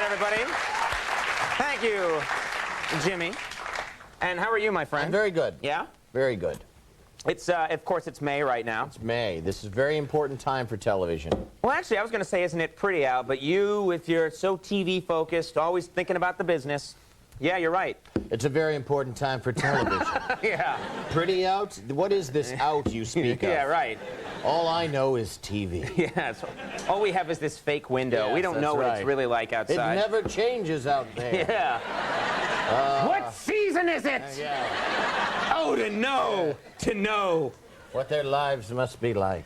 everybody. Thank you, Jimmy. And how are you, my friend? I'm very good. Yeah? Very good. It's, of course, it's May right now. It's May. This is a very important time for television. Well, actually, I was going to say, isn't it pretty out? But you, with your so TV-focused, always thinking about the business. Yeah, you're right. It's a very important time for television. Yeah. Pretty out? What is this out you speak of? Yeah, right. All I know is TV. Yeah, all we have is this fake window. Yes, we don't know what right. it's really like outside. It never changes out there. Yeah. What season is it? Yeah. Oh, to know. To know. What their lives must be like.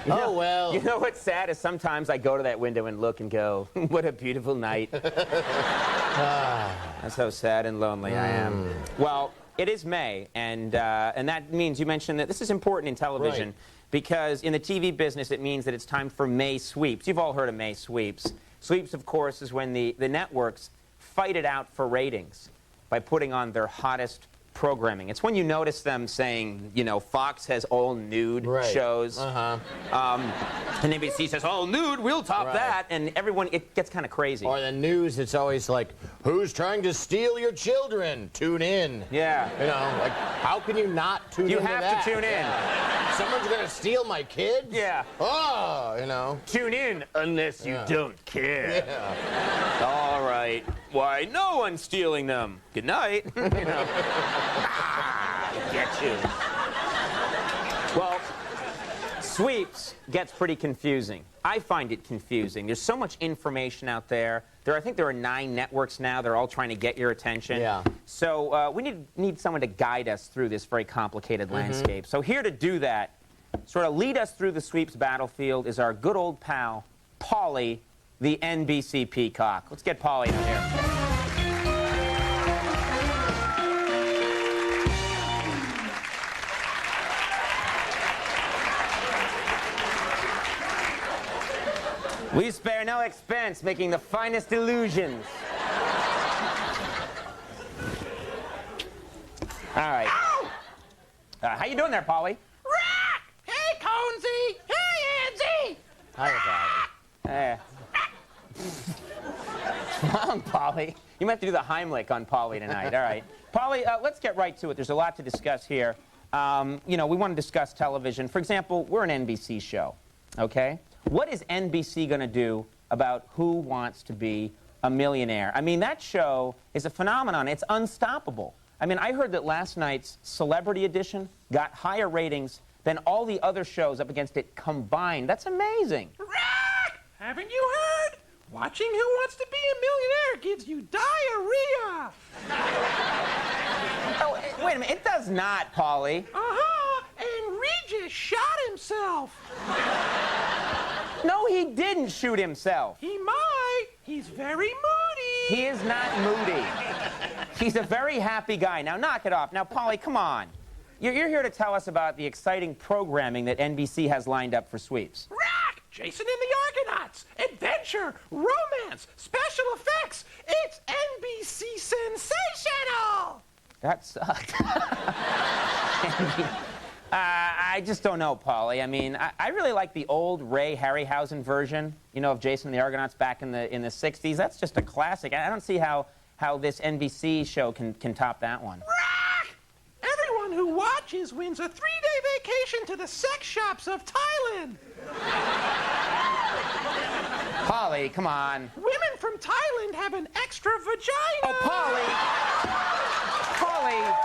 Oh, well. You know what's sad is sometimes I go to that window and look and go, what a beautiful night. That's how sad and lonely I am. Well, it is May, and that means you mentioned that this is important in television. Right. Because in the TV business, it means that it's time for May sweeps. You've all heard of May sweeps. Sweeps, of course, is when the networks fight it out for ratings by putting on their hottest programming. It's when you notice them saying, you know, Fox has all nude shows. And NBC says, all nude, we'll top that. And everyone, it gets kind of crazy. Or the news, it's always like, who's trying to steal your children? Tune in. Yeah. You know, like, how can you not tune in? You have to tune in. Yeah. Someone's going to steal my kids? Yeah. Oh, you know. Tune in unless you don't care. Yeah. All right. Why, no one's stealing them. Good night. You know. Get you. Well, sweeps gets pretty confusing. I find it confusing. There's so much information out there. I think there are 9 networks now. They're all trying to get your attention. Yeah. So we need someone to guide us through this very complicated landscape. So here to do that, sort of lead us through the sweeps battlefield, is our good old pal, Paulie, the NBC Peacock. Let's get Paulie in here. We spare no expense making the finest illusions. All right. How you doing there, Paulie? Hey, Conesy! Hey, Angie! Hi, Paulie. What's wrong, Paulie? You might have to do the Heimlich on Paulie tonight. All right. Paulie, let's get right to it. There's a lot to discuss here. You know, we want to discuss television. For example, we're an NBC show, okay? What is NBC going to do about Who Wants to Be a Millionaire? I mean, that show is a phenomenon. It's unstoppable. I mean, I heard that last night's Celebrity Edition got higher ratings than all the other shows up against it combined. That's amazing. Haven't you heard? Watching Who Wants to Be a Millionaire gives you diarrhea. Oh, wait a minute. It does not, Paulie. And Regis shot himself. No, he didn't shoot himself. He might. He's very moody. He is not moody. He's a very happy guy. Now, knock it off. Now, Paulie, come on. You're here to tell us about the exciting programming that NBC has lined up for sweeps. Jason and the Argonauts, adventure, romance, special effects. It's NBC sensational. That sucked. I just don't know, Paulie. I mean, I really like the old Ray Harryhausen version, you know, of Jason and the Argonauts back in the 60s. That's just a classic. I don't see how this NBC show can top that one. Everyone who watches wins a 3-day vacation to the sex shops of Thailand. Paulie, come on. Women from Thailand have an extra vagina. Oh, Paulie! Paulie!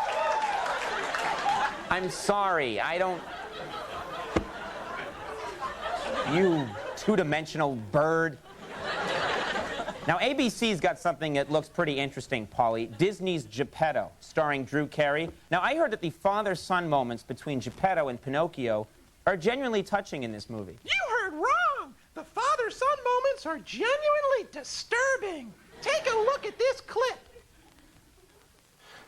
I'm sorry, I don't... You two-dimensional bird. Now, ABC's got something that looks pretty interesting, Paulie. Disney's Geppetto, starring Drew Carey. Now, I heard that the father-son moments between Geppetto and Pinocchio are genuinely touching in this movie. You heard wrong! The father-son moments are genuinely disturbing. Take a look at this clip.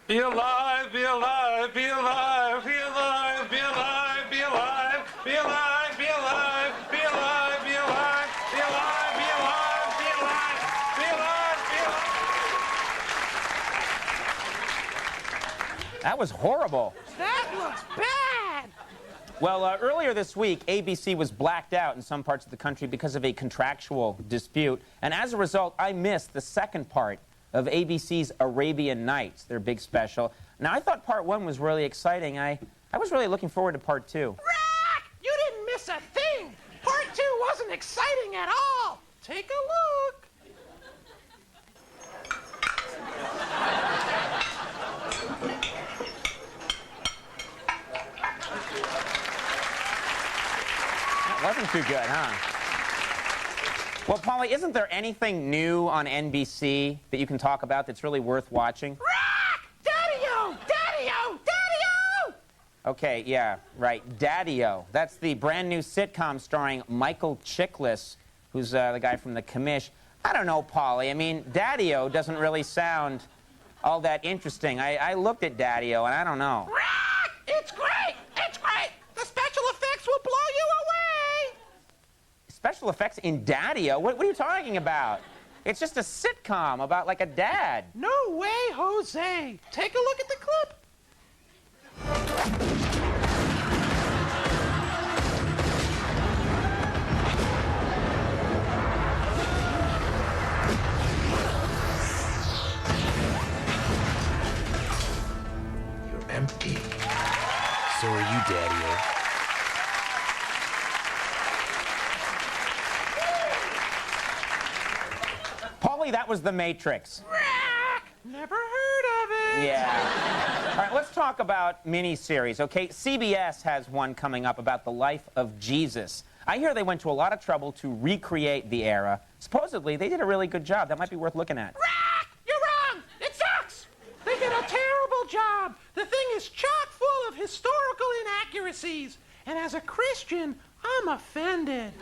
Be alive, be alive, be alive, be alive, be alive, be alive, be alive, be alive, be alive, be alive, be alive, be alive, be alive, be alive, be alive. That was horrible. That looks bad. Well, earlier this week, ABC was blacked out in some parts of the country because of a contractual dispute. And as a result, I missed the second part of ABC's Arabian Nights, their big special. Now, I thought part one was really exciting. I was really looking forward to part two. Rack! You didn't miss a thing. Part two wasn't exciting at all. Take a look. Wasn't too good, huh? Well, Polly, isn't there anything new on NBC that you can talk about that's really worth watching? Rack! Daddy-o! Daddy-o! Daddy-o! Okay, yeah, right. Daddy-o. That's the brand new sitcom starring Michael Chiklis, who's the guy from The Commish. I don't know, Polly. I mean, Daddy-o doesn't really sound all that interesting. I looked at Daddy-o, and I don't know. Rack! It's great! It's great! The special effects will blow you away! Special effects in Daddy-o? What are you talking about? It's just a sitcom about, like, a dad. No way, Jose. Take a look at the clip. You're empty. So are you, Daddy-o. Polly, that was The Matrix. Rack! Never heard of it. Yeah. All right, let's talk about miniseries, okay? CBS has one coming up about the life of Jesus. I hear they went to a lot of trouble to recreate the era. Supposedly, they did a really good job. That might be worth looking at. Rack! You're wrong! It sucks! They did a terrible job. The thing is chock full of historical inaccuracies. And as a Christian, I'm offended.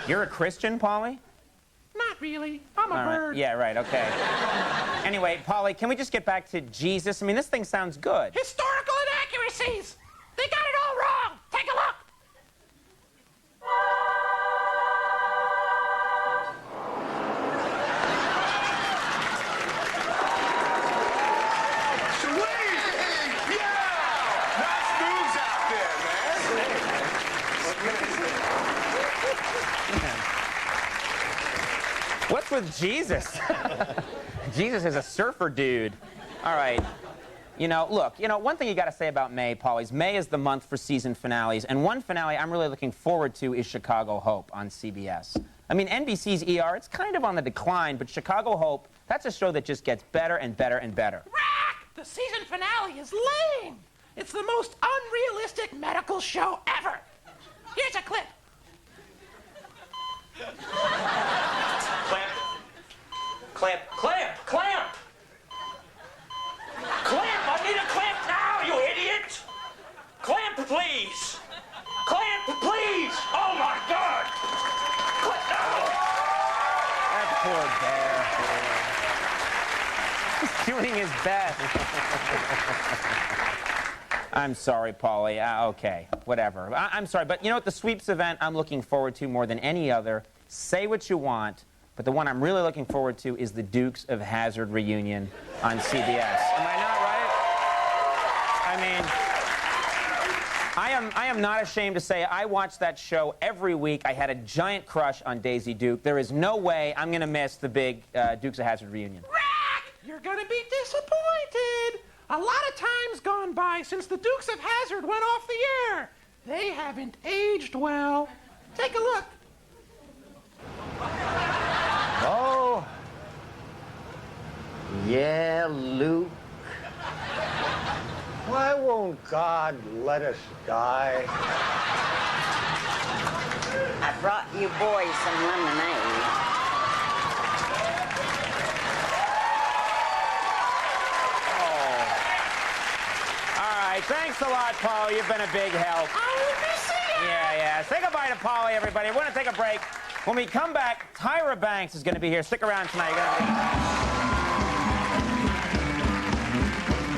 You're a Christian, Polly? Not really. I'm a All right. bird. Yeah, right, okay. Anyway, Polly, can we just get back to Jesus? I mean, this thing sounds good. Historical inaccuracies! They got it all wrong! Take a look! Sweet! Yeah! Nice moves out there, man. What's with Jesus? Jesus is a surfer dude. All right. Look, one thing you got to say about May, Polly, is May is the month for season finales, and one finale I'm really looking forward to is Chicago Hope on CBS. I mean, NBC's ER, it's kind of on the decline, but Chicago Hope, that's a show that just gets better and better and better. Rack! The season finale is lame! It's the most unrealistic medical show ever! Here's a clip. Clamp, clamp, clamp! Clamp! I need a clamp now, you idiot! Clamp, please! Clamp, please! Oh, my God! Clamp now! That poor bear. He's doing his best. I'm sorry, Polly. Okay, whatever. I'm sorry, but you know what? The sweeps event I'm looking forward to more than any other. Say what you want, but the one I'm really looking forward to is the Dukes of Hazzard reunion on CBS. Am I not right? I mean, I am not ashamed to say I watched that show every week. I had a giant crush on Daisy Duke. There is no way I'm going to miss the big Dukes of Hazzard reunion. Rack! You're gonna be disappointed! A lot of time's gone by since the Dukes of Hazzard went off the air. They haven't aged well. Take a look. Oh. Yeah, Luke. Why won't God let us die? I brought you boys some lemonade. All right, thanks a lot, Paul. You've been a big help. I'll be seeing ya! Yeah. Say goodbye to Polly, everybody. We're going to take a break. When we come back, Tyra Banks is going to be here. Stick around tonight. You're gonna be...